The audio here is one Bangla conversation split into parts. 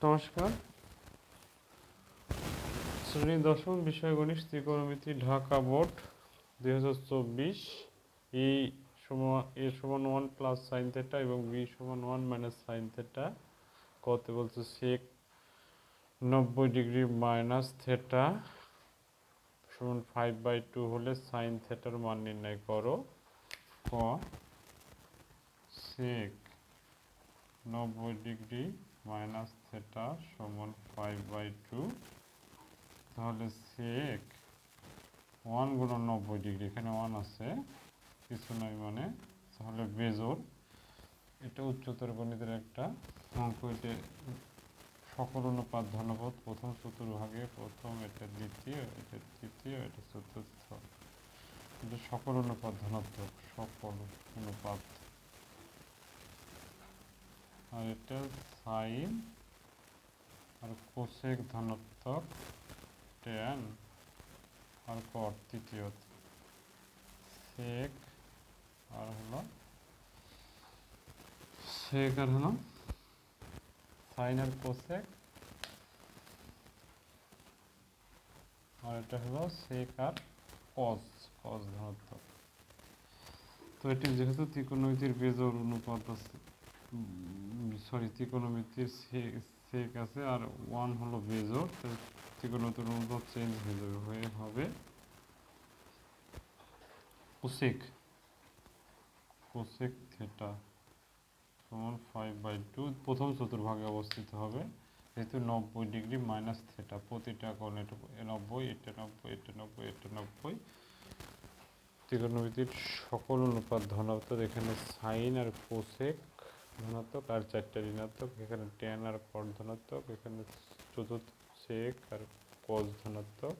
নমস্কার। শ্রেণী দশম বিষয় গণিত ত্রিকোণমিতি ঢাকা বোর্ড 2024। এ সমান 1 প্লাস সাইন থেটা এবং বি সমান 1 মাইনাস সাইন থেটা। কত বলছে সেক 90 ডিগ্রি মাইনাস থেটা সমান 5/2 হলে সাইন থেটার মান নির্ণয় করো। ক সেক 90 ডিগ্রি মাইনাস থেটা সমান 5/2, তাহলে সেক 1 গুণন 90 ডিগ্রি, এখানে 1 আছে কিছু নয় মানে, তাহলে বেজোর। এটা উচ্চতর গণিতের একটা অঙ্ক। এটা সকল অনুপাত ধনপদ, প্রথম চতুর্ভাগে প্রথম, এটা দ্বিতীয়, এটা তৃতীয়, এটা চতুর্থ। এটা সকল অনুপাত ধনাত্মক, সকল অনুপাত। আর এটা সাইন আর কোসেক ধনাত্মক, ট্যান আর কট তৃতীয়, সেক আর হলো সেক আর হলো সাইন আর কোসেক, আর এটা হলো সেক আর কস, কস ধনাত্মক। তো এটি যেহেতু ত্রিকোণমিতির বেজোড় অনুপাত আছে, ত্রিকোণমিতির সেক আছে আর 1 হলো বেজোড়, তো ত্রিকোণমিতির অনুপাত চেঞ্জ হয়ে যাবে, হবে কোসেক, কোসেক থেটা সমান 5/2। প্রথম চতুর্ভাগে অবস্থিত হবে, যেহেতু 90 ডিগ্রি মাইনাস থেটা, প্রতিটা কোণ, এটা 90, এটা 90, এটা 90, এটা 90। ত্রিকোণমিতির সকল অনুপাত ধনাত্মক। এখানে সাইন আর কোসেক ধনাত্মক আর 4টা ঋণাত্মক, এখানে ট্যান আর কট ধনাত্মক, এখানে চতুর্থ সেক আর কস ধনাত্মক।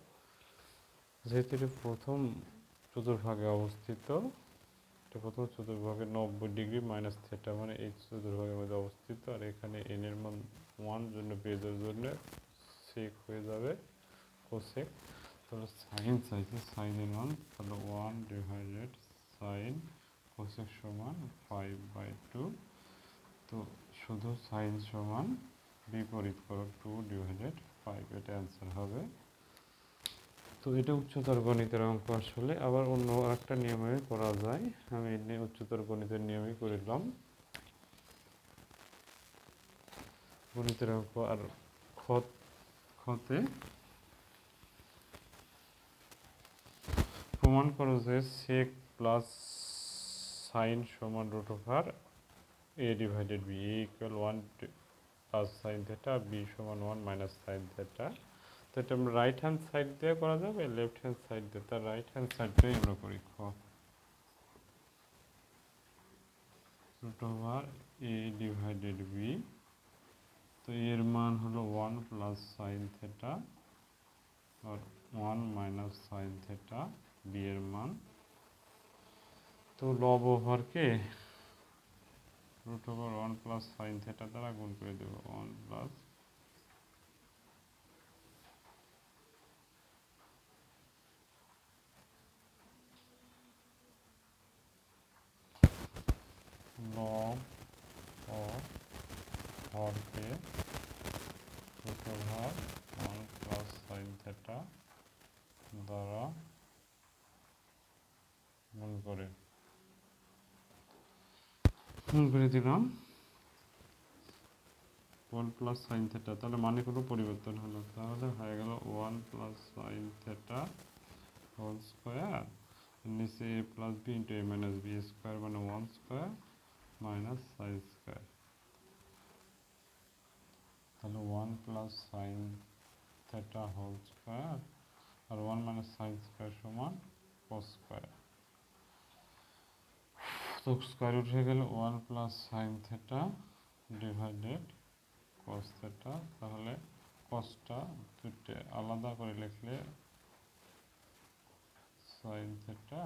যেহেতু এটি প্রথম চতুর্ভাগে অবস্থিত, প্রথম চতুর্ভাগে 90 ডিগ্রি মাইনাস থেটা মানে এই চতুর্ভাগের মধ্যে অবস্থিত, আর এখানে এন এর মান 1 জন্য বেজের জন্য সেক হয়ে যাবে কোসেক। তাহলে সাইন চাইছে, সাইনের মান তাহলে 1 ডিভাইডেড সাইন কোসেক সমান 5/2। তো শুধু সাইন সমান বিপরীত করো 2 ডিভাইডেড 5, এটা অ্যান্সার হবে। তো এটা উচ্চতর গণিতের অঙ্ক। আসলে আবার অন্য আরেকটা নিয়মে করা যায়, আমি উচ্চতর গণিতের নিয়মই করলাম গণিতের অঙ্ক। আর খতে প্রমাণ করো যে সেক প্লাস সাইন সমান √a divided b, a equal 1 plus sine theta, b সমান 1 মাইনাস সাইন থেটা। তো এটা আমরা রাইট হ্যান্ড সাইড দিয়ে করা যাবে, লেফট হ্যান্ড সাইড দিয়ে, তার রাইট হ্যান্ড সাইড দিয়ে আমরা করি। √a ডিভাইডেড বি, তো এর মান হলো 1 প্লাস সাইন থেটা আর 1 মাইনাস সাইন থেটা, বি এর মান। তো লব ওভারকে √1 প্লাস সাইন থেটা দ্বারা গুণ করে দেবো, 1 প্লাস লব হরকে √1 প্লাস সাইন থেটা দ্বারা গুণ করে দিলাম 1 প্লাস সাইন থেটা। তাহলে মানে কোনো পরিবর্তন হলো, তাহলে হয়ে গেল 1 plus sine theta whole square, নিচে A plus B into A minus B square, মানে 1 স্কোয়ার মাইনাস সাইন স্কোয়ার। তাহলে 1 plus sine theta whole square আর 1 মাইনাস সাইন স্কোয়ার সমান কস স্কোয়ার। তো স্কোয়ার রুট হয়ে গেল 1 plus sine theta divided cos theta. তাহলে কসটা দুটো আলাদা করে লিখলে sine theta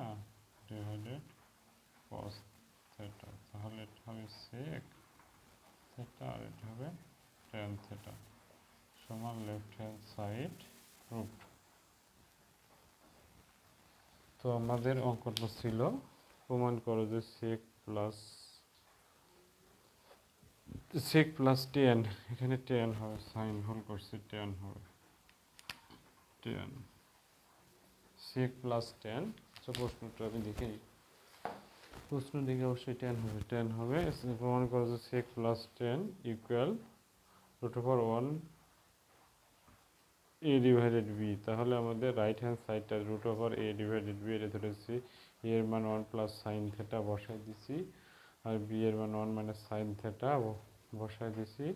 divided cos theta, তাহলে এটা হবে সেক থেটা আর এটা হবে ট্যান থেটা সমান লেফট হ্যান্ড সাইড রুট। তো আমাদের অঙ্কটা ছিল প্রমাণ করো যে sec plus sec plus tan, এখানে টেন হবে, সাইন হোল করছি টেন হবে, টেন সেক প্লাস টেন। আচ্ছা প্রশ্নটা আমি দেখে নিই, প্রশ্ন দিকে অবশ্যই টেন হবে, টেন হবে। প্রমাণ করা যে sec plus tan equal root over one A divided B. তাহলে আমাদের রাইট হ্যান্ড সাইডটা root over A divided B এটা ধরেছি, এর মান ওয়ান প্লাস সাইন থেটা বসাই দিছি, আর বি এর মান ওয়ান মাইনাস সাইন থেটা বসাই দিছি।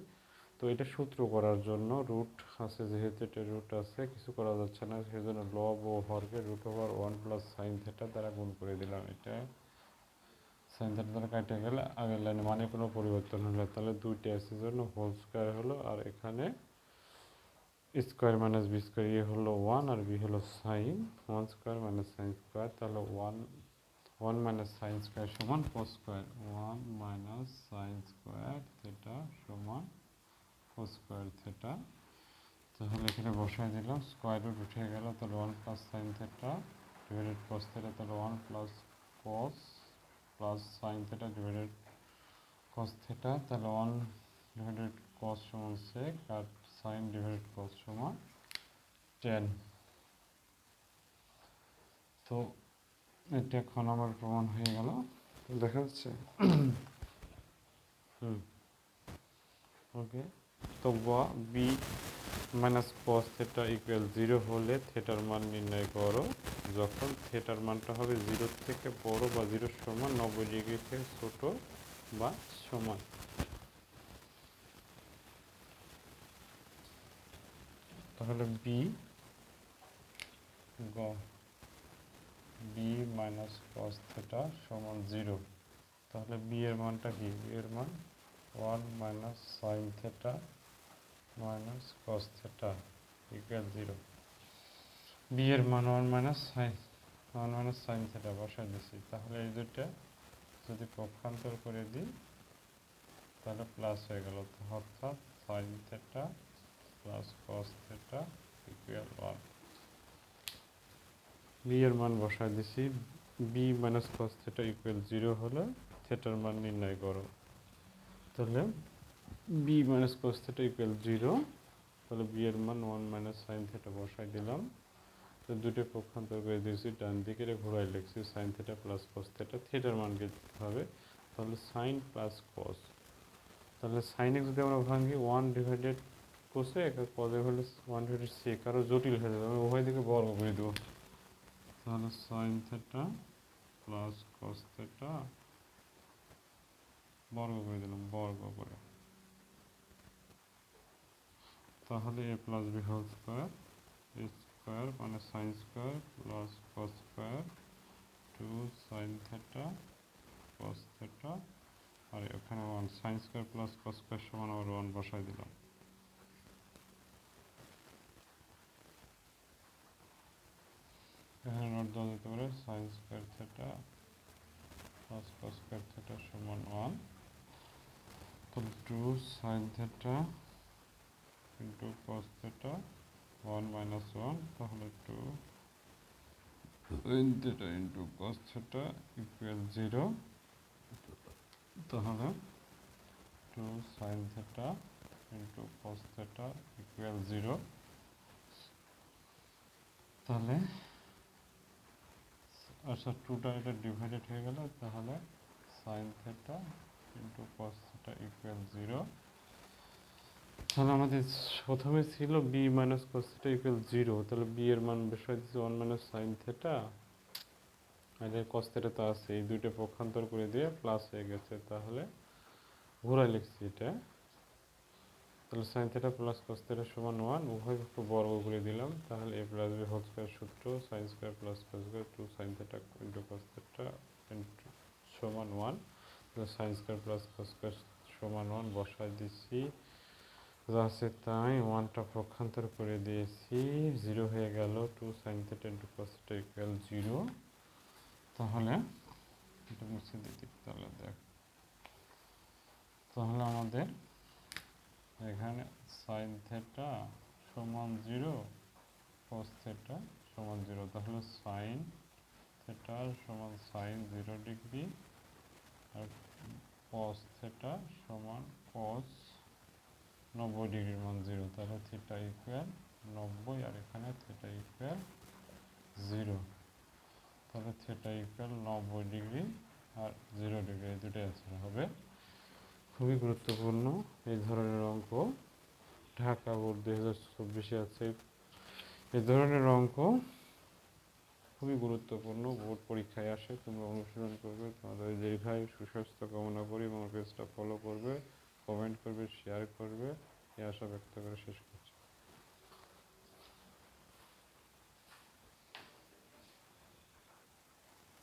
তো এটা সূত্র করার জন্য রুট আছে, যেহেতু এটা রুট আছে কিছু করা যাচ্ছে না, সেই জন্য লব ও হরকে root over one plus sine theta দ্বারা গুণ করে দিলাম। এটা সাইন থেটা দ্বারা কাটে গেলে আগের লাইনে মানে কোনো পরিবর্তন হলো, তাহলে দুইটা আছে জন্য হোল স্কোয়ার হলো, আর এখানে square minus B square, A হলো ওয়ান আর বি হলো sine, one square minus sine square, তাহলে ওয়ান মাইনাস সাইন স্কোয়ার সমান cos square, one minus sine square theta সমান কোস স্কোয়ার থেটা। তাহলে এখানে বসাই দিলাম, স্কোয়ার রুট উঠে গেল, তাহলে one plus sine theta divided cos theta, তাহলে one plus cos plus sine theta divided cos theta, তাহলে ওয়ান ডিভাইডেড কস সমান সেক, আর সাইন ডিভাইডেড কস সমান টেন। তো এটা এখন আমার প্রমাণ হয়ে গেল, দেখা যাচ্ছে। ওকে, তো b minus cos theta equal zero হলে থেটার মান নির্ণয় করো, যখন থেটার মানটা হবে জিরোর থেকে বড় বা জিরোর সমান, 90 ডিগ্রি থেকে ছোট বা সমান। তাহলে বি মাইনাস কস থেটা সমান জিরো। তাহলে বি এর মানটা কি? বি এর মান one minus sine theta minus cos theta equal zero. B এর মান ওয়ান মাইনাস সাইন থেটা বসাই দিচ্ছি। তাহলে এই দুইটা যদি পক্ষান্তর করে দিই তাহলে প্লাস হয়ে গেল, অর্থাৎ sine theta plus cos theta equal one. B এর মান বসাই দিছি, b minus cos theta equal zero হলে থেটার মান নির্ণয় করো। তাহলে b minus cos theta equal zero, তাহলে বি এর মান ওয়ান মাইনাস সাইন থেটা বসাই দিলাম। তো দুটো পক্ষান্তর করে দিয়েছি, ডান দিকে ঘোরাই লিখছি sine theta plus cos theta, থেটার মানকে দিতে হবে। তাহলে সাইন প্লাস কস, তাহলে সাইনে যদি আমরা ভাঙি ওয়ান ডিভাইডেড কোসেক, আর কসে হলে ওয়ান ডিভাইডেড সেক, আরও জটিল হয়ে যাবে, আমি উভয় দিকে বর্গ করে দেবো। তাহলে sine theta plus cos theta বর্গ করে দিলাম, বর্গ করে। তাহলে A plus B whole square, A square মানে sine square plus cos square two sine theta cos theta, আর এখানে one sine square plus cos square সমান আবার ওয়ান বসাই দিলাম। এখানে নোট দেওয়া যেতে পারে sine square theta plus cos square theta সমান ওয়ান, তাহলে two sine theta into cos theta one minus one, তাহলে two sine theta into cos theta equal zero. তাহলে two sine theta into cos theta equal zero. তাহলে আচ্ছা টুটা এটা ডিভাইডেড হয়ে গেল, তাহলে sine theta into cos theta equal zero. তাহলে আমাদের প্রথমে ছিল B minus cos theta equal zero, তাহলে বি এর মান বসাই দিচ্ছি ওয়ান মাইনাস সাইন থেটা, আর কস থেটা তো আছে, এই দুইটা পক্ষান্তর করে দিয়ে প্লাস হয়ে গেছে, তাহলে ঘোরায় লিখছি এটা। তাহলে sine theta plus cos theta সমান ওয়ান, উভয় পক্ষ বর্গ করে দিলাম। তাহলে A plus B whole square সূত্র, sine square plus cos square two sine theta into cos theta into সমান one, sine square plus cos square সমান ওয়ান বসাই দিচ্ছি, যা আছে তাই ওয়ানটা পক্ষান্তর করে দিয়েছি, জিরো হয়ে গেল, two sine theta into cos theta equal zero. তাহলে এটা মুছে দিতে, তাহলে দেখ, তাহলে আমাদের এখানে সাইন থেটা সমান জিরো, কস থেটা সমান জিরো, তাহলে সাইন থেটা সমান সাইন জিরো ডিগ্রি, আর cos থিটা সমান cos 90 ডিগ্রির মান 0, তাহলে থিটা ইকুয়াল 90 আর এখানে থিটা ইকুয়াল 0, তাহলে থিটা ইকুয়াল 90 ডিগ্রি আর 0 ডিগ্রি, এই দুটোই অ্যান্সার হবে। খুবই গুরুত্বপূর্ণ এই ধরনের অঙ্ক, ঢাকা বোর্ড 2024 আছে। এই ধরনের অঙ্ক খুবই গুরুত্বপূর্ণ, বোর্ড পরীক্ষায় আসে। তোমরা অনুশীলন করবে, তোমাদের দীর্ঘায়ু সুস্বাস্থ্য কামনা করি এবং পেজটা ফলো করবে, কমেন্ট করবে, শেয়ার করবে, এই আশা ব্যক্ত করে শেষ করছি।